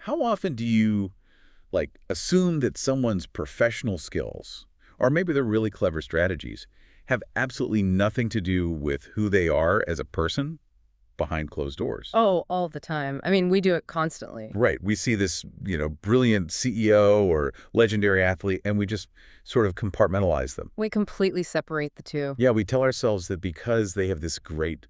How often do you, assume that someone's professional skills, or maybe their really clever strategies, have absolutely nothing to do with who they are as a person behind closed doors? Oh, all the time. I mean, we do it constantly. Right. We see this, brilliant CEO or legendary athlete, and we just sort of compartmentalize them. We completely separate the two. Yeah, we tell ourselves that because they have this great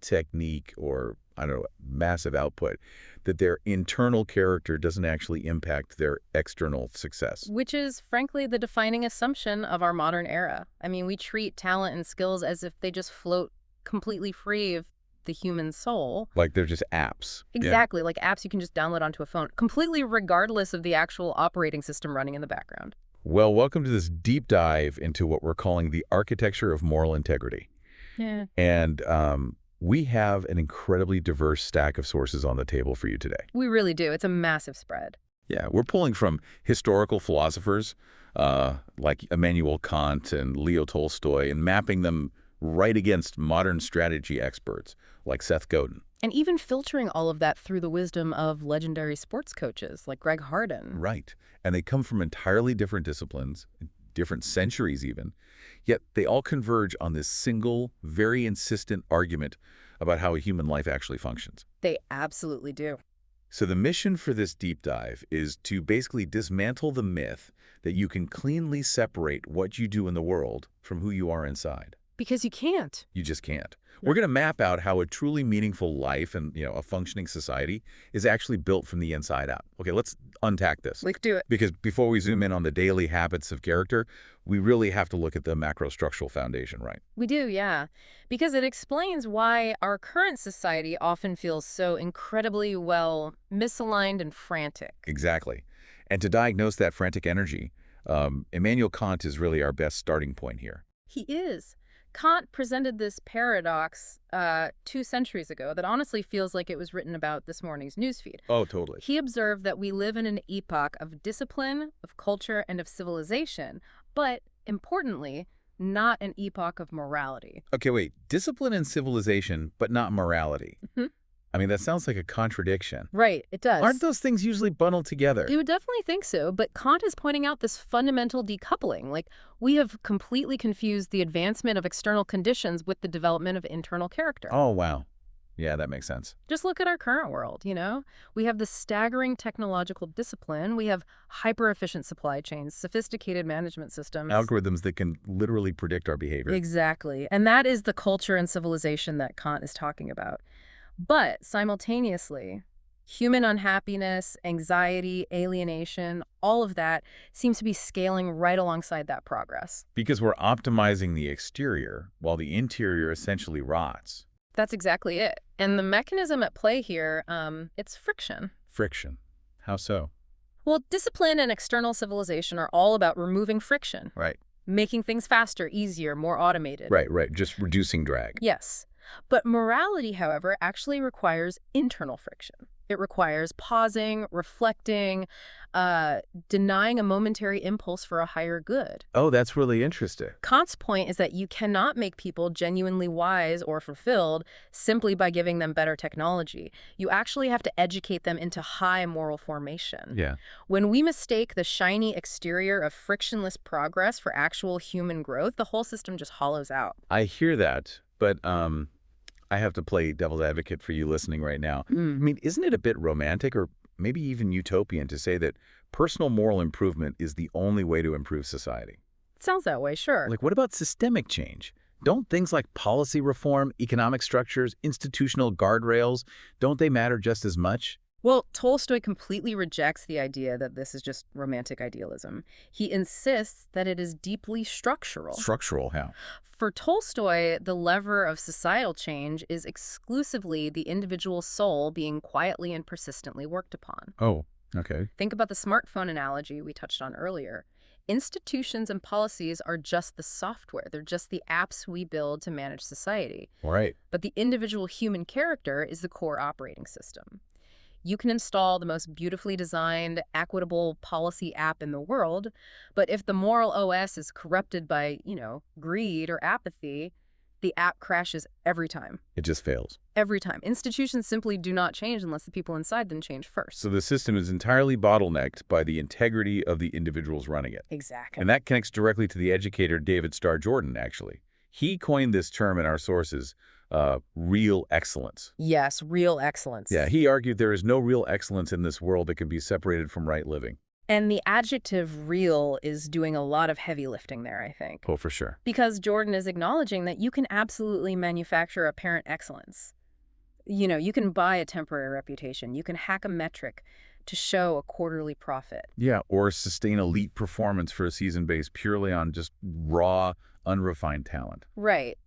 technique or, I don't know, massive output, that their internal character doesn't actually impact their external success. Which is, frankly, the defining assumption of our modern era. I mean, we treat talent and skills as if they just float completely free of the human soul. Like they're just apps. Yeah. Exactly, like apps you can just download onto a phone, completely regardless of the actual operating system running in the background. Well, welcome to this deep dive into what we're calling the architecture of moral integrity. Yeah. And we have an incredibly diverse stack of sources on the table for you today. We really do. It's a massive spread. Yeah, we're pulling from historical philosophers like Immanuel Kant and Leo Tolstoy and mapping them right against modern strategy experts like Seth Godin. And even filtering all of that through the wisdom of legendary sports coaches like Greg Harden. Right. And they come from entirely different disciplines, different centuries even, yet they all converge on this single, very insistent argument about how a human life actually functions. They absolutely do. So the mission for this deep dive is to basically dismantle the myth that you can cleanly separate what you do in the world from who you are inside. Because you can't. You just can't. We're going to map out how a truly meaningful life and, a functioning society is actually built from the inside out. Okay, let's untack this. Let's do it. Because before we zoom in on the daily habits of character, we really have to look at the macrostructural foundation, right? We do, yeah. Because it explains why our current society often feels so incredibly, well, misaligned and frantic. Exactly. And to diagnose that frantic energy, Immanuel Kant is really our best starting point here. He is. Kant presented this paradox 2 centuries ago that honestly feels like it was written about this morning's newsfeed. Oh, totally. He observed that we live in an epoch of discipline, of culture, and of civilization, but, importantly, not an epoch of morality. Okay, wait. Discipline and civilization, but not morality. Mhm. I mean, that sounds like a contradiction. Right, it does. Aren't those things usually bundled together? You would definitely think so, but Kant is pointing out this fundamental decoupling. Like, we have completely confused the advancement of external conditions with the development of internal character. Oh, wow. Yeah, that makes sense. Just look at our current world, We have this staggering technological discipline. We have hyper-efficient supply chains, sophisticated management systems. Algorithms that can literally predict our behavior. Exactly. And that is the culture and civilization that Kant is talking about. But simultaneously, human unhappiness, anxiety, alienation, all of that seems to be scaling right alongside that progress. Because we're optimizing the exterior while the interior essentially rots. That's exactly it. And the mechanism at play here, it's friction. Friction. How so? Well, discipline and external civilization are all about removing friction, Right. making things faster, easier, more automated. Right. Just reducing drag. Yes. But morality, however, actually requires internal friction. It requires pausing, reflecting, denying a momentary impulse for a higher good. Oh, that's really interesting. Kant's point is that you cannot make people genuinely wise or fulfilled simply by giving them better technology. You actually have to educate them into high moral formation. Yeah. When we mistake the shiny exterior of frictionless progress for actual human growth, the whole system just hollows out. I hear that, but I have to play devil's advocate for you listening right now. I mean, isn't it a bit romantic or maybe even utopian to say that personal moral improvement is the only way to improve society? It sounds that way, sure. Like, what about systemic change? Don't things like policy reform, economic structures, institutional guardrails, don't they matter just as much? Well, Tolstoy completely rejects the idea that this is just romantic idealism. He insists that it is deeply structural. Structural, how? For Tolstoy, the lever of societal change is exclusively the individual soul being quietly and persistently worked upon. Oh, okay. Think about the smartphone analogy we touched on earlier. Institutions and policies are just the software. They're just the apps we build to manage society. Right. But the individual human character is the core operating system. You can install the most beautifully designed, equitable policy app in the world, but if the moral OS is corrupted by, greed or apathy, the app crashes every time. It just fails. Every time. Institutions simply do not change unless the people inside them change first. So the system is entirely bottlenecked by the integrity of the individuals running it. Exactly. And that connects directly to the educator David Starr Jordan, actually. He coined this term in our sources, real excellence. Yes, real excellence. Yeah, he argued there is no real excellence in this world that can be separated from right living. And the adjective real is doing a lot of heavy lifting there, I think. Oh, for sure. Because Jordan is acknowledging that you can absolutely manufacture apparent excellence. You can buy a temporary reputation. You can hack a metric to show a quarterly profit. Yeah, or sustain elite performance for a season based purely on just raw, unrefined talent. Right.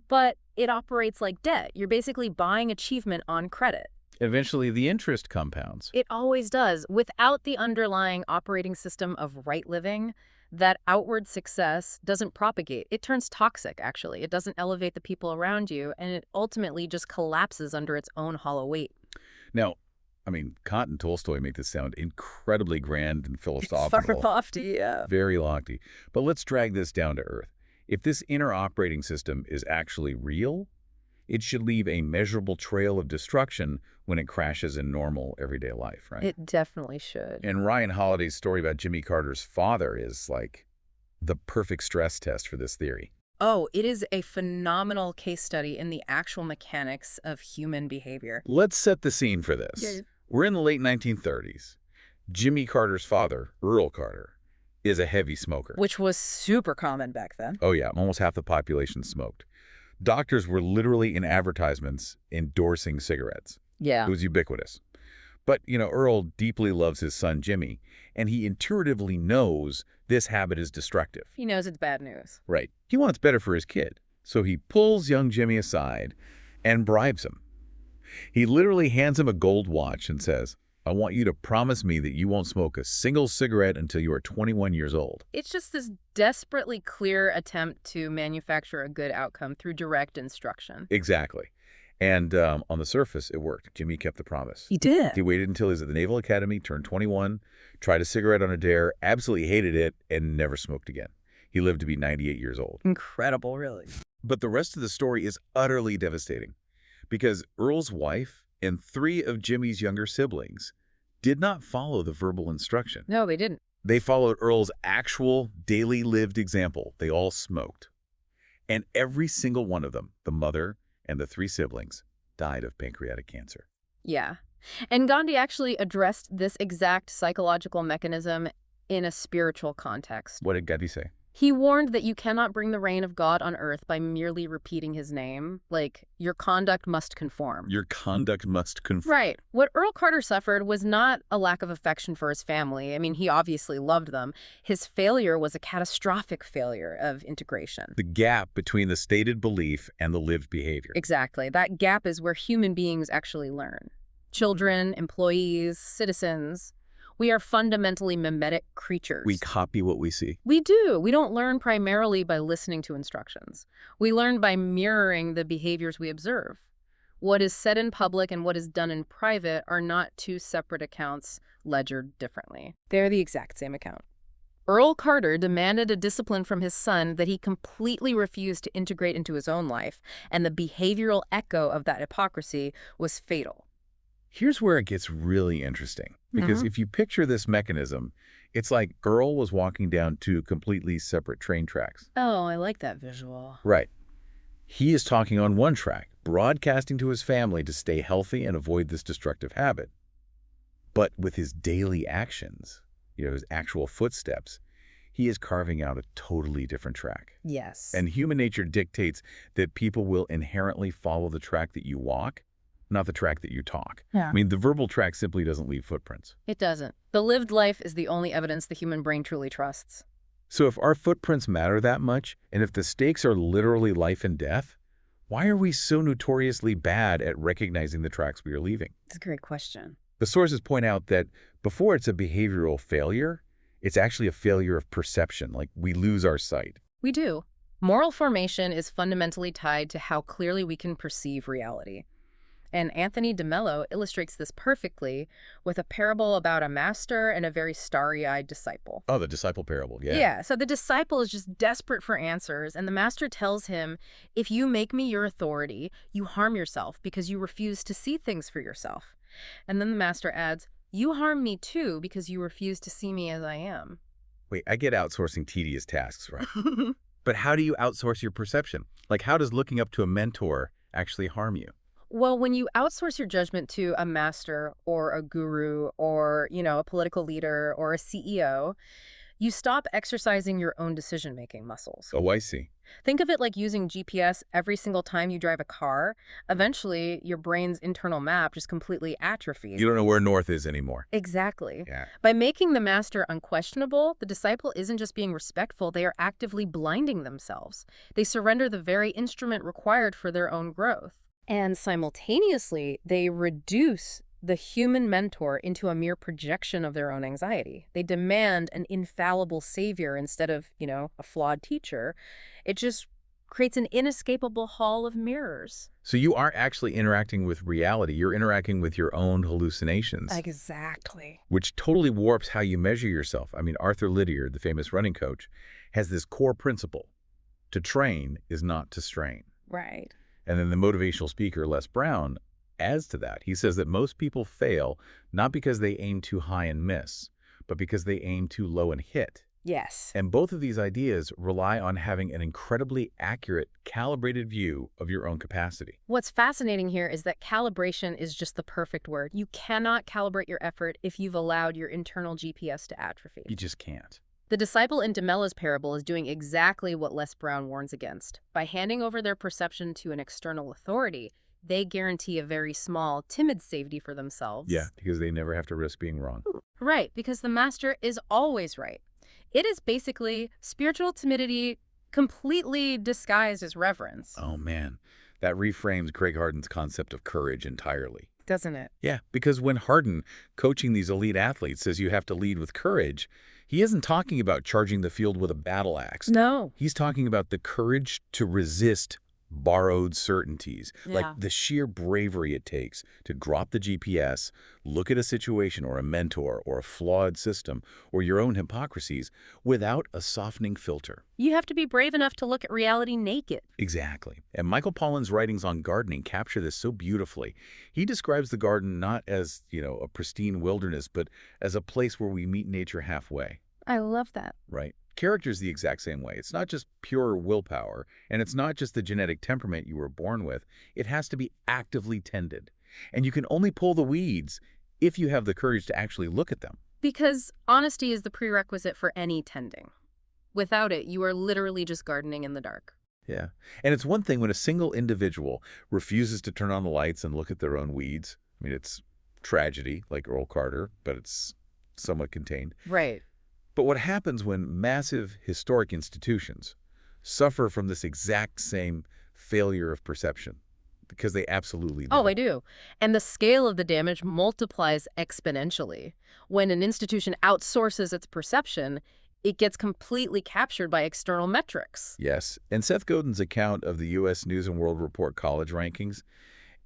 But it operates like debt. You're basically buying achievement on credit. Eventually, the interest compounds. It always does. Without the underlying operating system of right living, that outward success doesn't propagate. It turns toxic, actually. It doesn't elevate the people around you, and it ultimately just collapses under its own hollow weight. Now, Kant and Tolstoy make this sound incredibly grand and philosophical. Far lofty, yeah. Very lofty. But let's drag this down to earth. If this inner operating system is actually real, it should leave a measurable trail of destruction when it crashes in normal, everyday life, right? It definitely should. And Ryan Holiday's story about Jimmy Carter's father is like the perfect stress test for this theory. Oh, it is a phenomenal case study in the actual mechanics of human behavior. Let's set the scene for this. Yeah. We're in the late 1930s. Jimmy Carter's father, Earl Carter, is a heavy smoker. Which was super common back then. Oh yeah, almost half the population smoked. Doctors were literally in advertisements endorsing cigarettes. Yeah. It was ubiquitous. But, Earl deeply loves his son, Jimmy, and he intuitively knows this habit is destructive. He knows it's bad news. Right. He wants better for his kid. So he pulls young Jimmy aside and bribes him. He literally hands him a gold watch and says, I want you to promise me that you won't smoke a single cigarette until you are 21 years old. It's just this desperately clear attempt to manufacture a good outcome through direct instruction. Exactly. And on the surface, it worked. Jimmy kept the promise. He did. He waited until he was at the Naval Academy, turned 21, tried a cigarette on a dare, absolutely hated it, and never smoked again. He lived to be 98 years old. Incredible, really. But the rest of the story is utterly devastating because Earl's wife and 3 of Jimmy's younger siblings did not follow the verbal instruction. No, they didn't. They followed Earl's actual daily lived example. They all smoked. And every single one of them, the mother and the 3 siblings, died of pancreatic cancer. Yeah. And Gandhi actually addressed this exact psychological mechanism in a spiritual context. What did Gandhi say? He warned that you cannot bring the reign of God on earth by merely repeating his name. Like, your conduct must conform. Your conduct must conform. Right. What Earl Carter suffered was not a lack of affection for his family. I mean, he obviously loved them. His failure was a catastrophic failure of integration. The gap between the stated belief and the lived behavior. Exactly. That gap is where human beings actually learn. Children, employees, citizens. We are fundamentally mimetic creatures. We copy what we see. We do. We don't learn primarily by listening to instructions. We learn by mirroring the behaviors we observe. What is said in public and what is done in private are not 2 separate accounts ledgered differently. They're the exact same account. Earl Carter demanded a discipline from his son that he completely refused to integrate into his own life, and the behavioral echo of that hypocrisy was fatal. Here's where it gets really interesting. Because if you picture this mechanism, it's like Earl was walking down 2 completely separate train tracks. Oh, I like that visual. Right. He is talking on one track, broadcasting to his family to stay healthy and avoid this destructive habit. But with his daily actions, his actual footsteps, he is carving out a totally different track. Yes. And human nature dictates that people will inherently follow the track that you walk, not the track that you talk. Yeah. The verbal track simply doesn't leave footprints. It doesn't. The lived life is the only evidence the human brain truly trusts. So if our footprints matter that much, and if the stakes are literally life and death, why are we so notoriously bad at recognizing the tracks we are leaving? That's a great question. The sources point out that before it's a behavioral failure, it's actually a failure of perception, like we lose our sight. We do. Moral formation is fundamentally tied to how clearly we can perceive reality. And Anthony DeMello illustrates this perfectly with a parable about a master and a very starry-eyed disciple. Oh, the disciple parable, yeah. Yeah, so the disciple is just desperate for answers, and the master tells him, if you make me your authority, you harm yourself because you refuse to see things for yourself. And then the master adds, you harm me too because you refuse to see me as I am. Wait, I get outsourcing tedious tasks, right? But how do you outsource your perception? Like, how does looking up to a mentor actually harm you? Well, when you outsource your judgment to a master or a guru or, a political leader or a CEO, you stop exercising your own decision-making muscles. Oh, I see. Think of it like using GPS every single time you drive a car. Eventually, your brain's internal map just completely atrophies. You don't know where north is anymore. Exactly. Yeah. By making the master unquestionable, the disciple isn't just being respectful, they are actively blinding themselves. They surrender the very instrument required for their own growth. And simultaneously, they reduce the human mentor into a mere projection of their own anxiety. They demand an infallible savior instead of, a flawed teacher. It just creates an inescapable hall of mirrors. So you aren't actually interacting with reality. You're interacting with your own hallucinations, Exactly. which totally warps how you measure yourself. I mean, Arthur Lydiard, the famous running coach, has this core principle. To train is not to strain. Right. And then the motivational speaker, Les Brown, adds to that. He says that most people fail not because they aim too high and miss, but because they aim too low and hit. Yes. And both of these ideas rely on having an incredibly accurate, calibrated view of your own capacity. What's fascinating here is that calibration is just the perfect word. You cannot calibrate your effort if you've allowed your internal GPS to atrophy. You just can't. The disciple in DeMello's parable is doing exactly what Les Brown warns against. By handing over their perception to an external authority, they guarantee a very small, timid safety for themselves. Yeah, because they never have to risk being wrong. Right, because the master is always right. It is basically spiritual timidity completely disguised as reverence. Oh, man. That reframes Greg Harden's concept of courage entirely. Doesn't it? Yeah, because when Harden, coaching these elite athletes, says you have to lead with courage, he isn't talking about charging the field with a battle axe. No. He's talking about the courage to resist borrowed certainties, like Yeah. the sheer bravery it takes to drop the GPS, look at a situation or a mentor or a flawed system or your own hypocrisies without a softening filter. You have to be brave enough to look at reality naked. Exactly. And Michael Pollan's writings on gardening capture this so beautifully. He describes the garden not as, a pristine wilderness, but as a place where we meet nature halfway, I love that. right? Character's the exact same way. It's not just pure willpower, and it's not just the genetic temperament you were born with. It has to be actively tended. And you can only pull the weeds if you have the courage to actually look at them. Because honesty is the prerequisite for any tending. Without it, you are literally just gardening in the dark. Yeah. And it's one thing when a single individual refuses to turn on the lights and look at their own weeds. I mean, it's tragedy, like Earl Carter, but it's somewhat contained. Right. But what happens when massive historic institutions suffer from this exact same failure of perception? Because they absolutely do. Oh, I do. And the scale of the damage multiplies exponentially. When an institution outsources its perception, it gets completely captured by external metrics. Yes. And Seth Godin's account of the U.S. News and World Report college rankings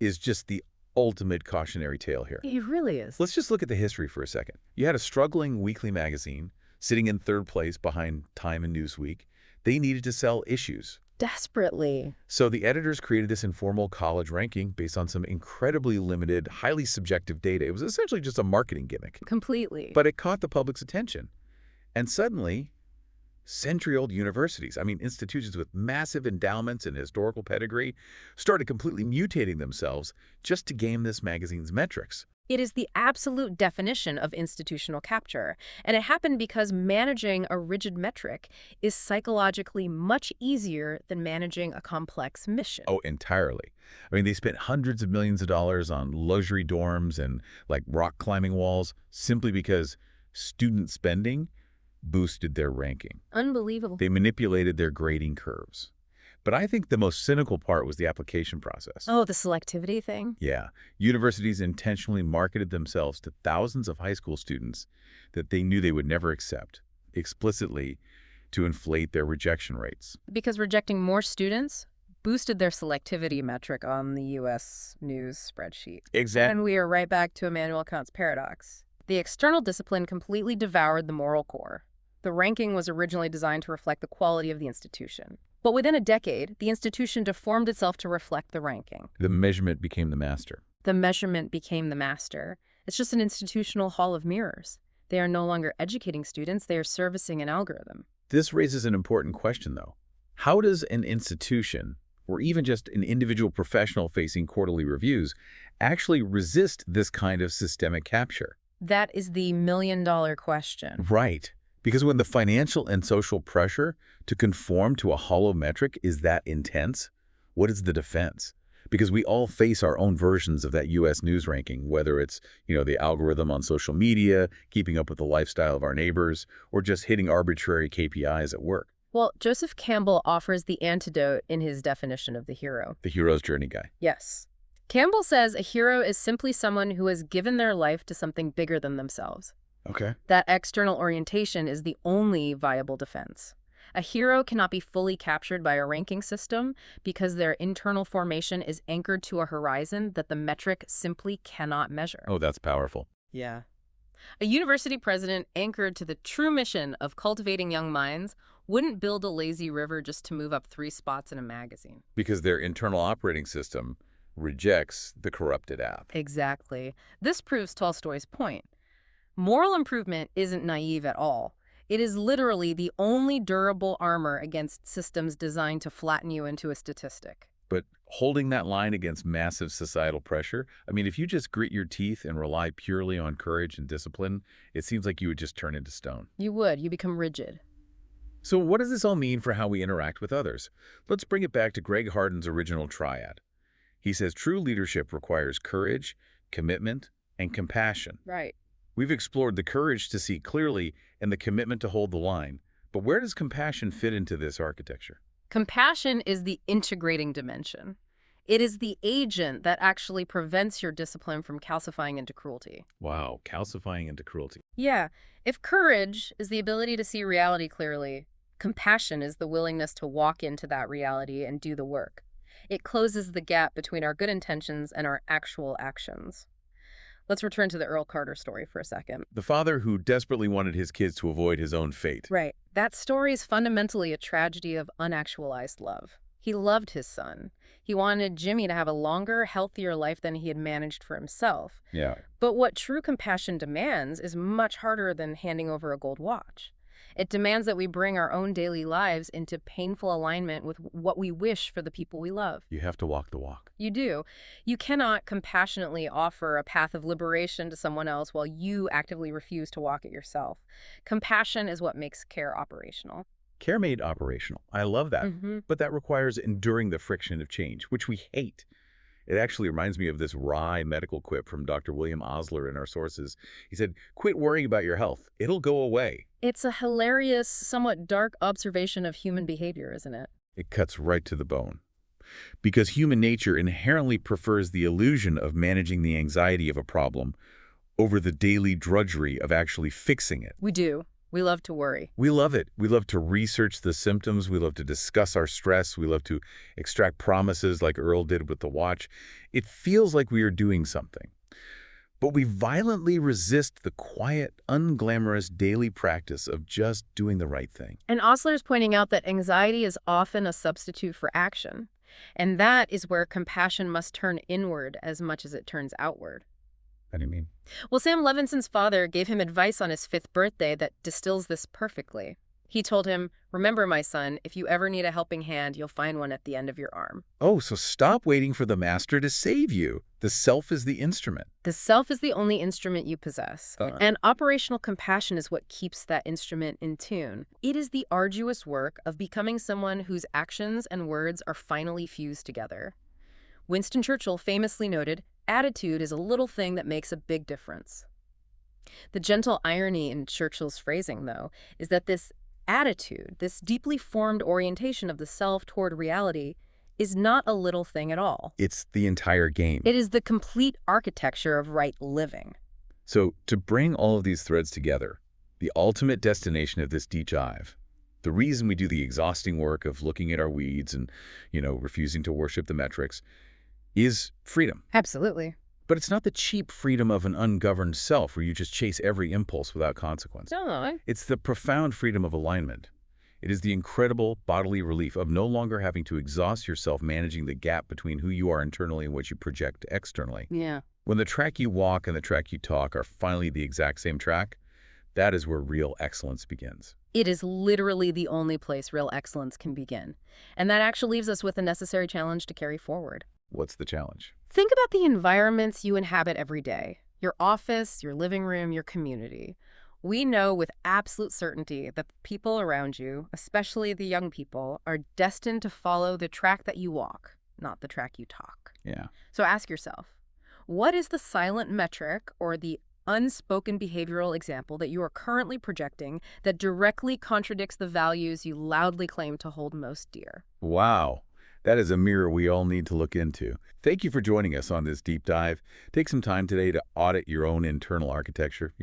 is just the ultimate cautionary tale here. It really is. Let's just look at the history for a second. You had a struggling weekly magazine sitting in third place behind Time and Newsweek. They needed to sell issues. Desperately. So the editors created this informal college ranking based on some incredibly limited, highly subjective data. It was essentially just a marketing gimmick. Completely. But it caught the public's attention. And suddenly, century-old universities, institutions with massive endowments and historical pedigree, started completely mutating themselves just to game this magazine's metrics. It is the absolute definition of institutional capture, and it happened because managing a rigid metric is psychologically much easier than managing a complex mission. Oh, entirely. They spent hundreds of millions of dollars on luxury dorms and rock climbing walls simply because student spending boosted their ranking. Unbelievable. They manipulated their grading curves. But I think the most cynical part was the application process. Oh, the selectivity thing? Yeah. Universities intentionally marketed themselves to thousands of high school students that they knew they would never accept, explicitly to inflate their rejection rates. Because rejecting more students boosted their selectivity metric on the U.S. News spreadsheet. Exactly. And we are right back to Immanuel Kant's paradox. The external discipline completely devoured the moral core. The ranking was originally designed to reflect the quality of the institution. But within a decade, the institution deformed itself to reflect the ranking. The measurement became the master. The measurement became the master. It's just an institutional hall of mirrors. They are no longer educating students, they are servicing an algorithm. This raises an important question, though. How does an institution, or even just an individual professional facing quarterly reviews, actually resist this kind of systemic capture? That is the million-dollar question. Right. Because when the financial and social pressure to conform to a hollow metric is that intense, what is the defense? Because we all face our own versions of that U.S. News ranking, whether it's, the algorithm on social media, keeping up with the lifestyle of our neighbors, or just hitting arbitrary KPIs at work. Well, Joseph Campbell offers the antidote in his definition of the hero. The hero's journey guy. Yes. Campbell says a hero is simply someone who has given their life to something bigger than themselves. Okay. That external orientation is the only viable defense. A hero cannot be fully captured by a ranking system because their internal formation is anchored to a horizon that the metric simply cannot measure. Oh, that's powerful. Yeah. A university president anchored to the true mission of cultivating young minds wouldn't build a lazy river just to move up 3 spots in a magazine. Because their internal operating system rejects the corrupted app. Exactly. This proves Tolstoy's point. Moral improvement isn't naive at all. It is literally the only durable armor against systems designed to flatten you into a statistic. But holding that line against massive societal pressure, if you just grit your teeth and rely purely on courage and discipline, it seems like you would just turn into stone. You would. You become rigid. So what does this all mean for how we interact with others? Let's bring it back to Greg Harden's original triad. He says true leadership requires courage, commitment, and compassion. Right. We've explored the courage to see clearly and the commitment to hold the line. But where does compassion fit into this architecture? Compassion is the integrating dimension. It is the agent that actually prevents your discipline from calcifying into cruelty. Wow, calcifying into cruelty. Yeah. If courage is the ability to see reality clearly, compassion is the willingness to walk into that reality and do the work. It closes the gap between our good intentions and our actual actions. Let's return to the Earl Carter story for a second. The father who desperately wanted his kids to avoid his own fate. Right. That story is fundamentally a tragedy of unactualized love. He loved his son. He wanted Jimmy to have a longer, healthier life than he had managed for himself. Yeah. But what true compassion demands is much harder than handing over a gold watch. It demands that we bring our own daily lives into painful alignment with what we wish for the people we love. You have to walk the walk. You do. You cannot compassionately offer a path of liberation to someone else while you actively refuse to walk it yourself. Compassion is what makes care operational. Care made operational. I love that. Mm-hmm. But that requires enduring the friction of change, which we hate. It actually reminds me of this wry medical quip from Dr. William Osler in our sources. He said, "Quit worrying about your health. It'll go away." It's a hilarious, somewhat dark observation of human behavior, isn't it? It cuts right to the bone. Because human nature inherently prefers the illusion of managing the anxiety of a problem over the daily drudgery of actually fixing it. We do. We love to worry. We love it. We love to research the symptoms. We love to discuss our stress. We love to extract promises like Earl did with the watch. It feels like we are doing something. But we violently resist the quiet, unglamorous daily practice of just doing the right thing. And Osler's pointing out that anxiety is often a substitute for action. And that is where compassion must turn inward as much as it turns outward. What do you mean? Well, Sam Levinson's father gave him advice on his 5th birthday that distills this perfectly. He told him, "Remember, my son, if you ever need a helping hand, you'll find one at the end of your arm." Oh, so stop waiting for the master to save you. The self is the instrument. The self is the only instrument you possess. Uh-huh. And operational compassion is what keeps that instrument in tune. It is the arduous work of becoming someone whose actions and words are finally fused together. Winston Churchill famously noted, "Attitude is a little thing that makes a big difference." The gentle irony in Churchill's phrasing, though, is that this attitude, this deeply formed orientation of the self toward reality, is not a little thing at all. It's the entire game. It is the complete architecture of right living. So to bring all of these threads together, the ultimate destination of this deep dive, The reason we do the exhausting work of looking at our weeds and, refusing to worship the metrics is freedom. Absolutely. But it's not the cheap freedom of an ungoverned self where you just chase every impulse without consequence. No. It's the profound freedom of alignment. It is the incredible bodily relief of no longer having to exhaust yourself managing the gap between who you are internally and what you project externally. Yeah. When the track you walk and the track you talk are finally the exact same track, that is where real excellence begins. It is literally the only place real excellence can begin. And that actually leaves us with a necessary challenge to carry forward. What's the challenge? Think about the environments you inhabit every day. Your office, your living room, your community. We know with absolute certainty that the people around you, especially the young people, are destined to follow the track that you walk, not the track you talk. Yeah. So ask yourself, what is the silent metric or the unspoken behavioral example that you are currently projecting that directly contradicts the values you loudly claim to hold most dear? Wow. That is a mirror we all need to look into. Thank you for joining us on this deep dive. Take some time today to audit your own internal architecture,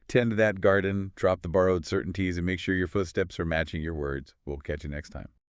Tend to that garden, drop the borrowed certainties, and make sure your footsteps are matching your words. We'll catch you next time.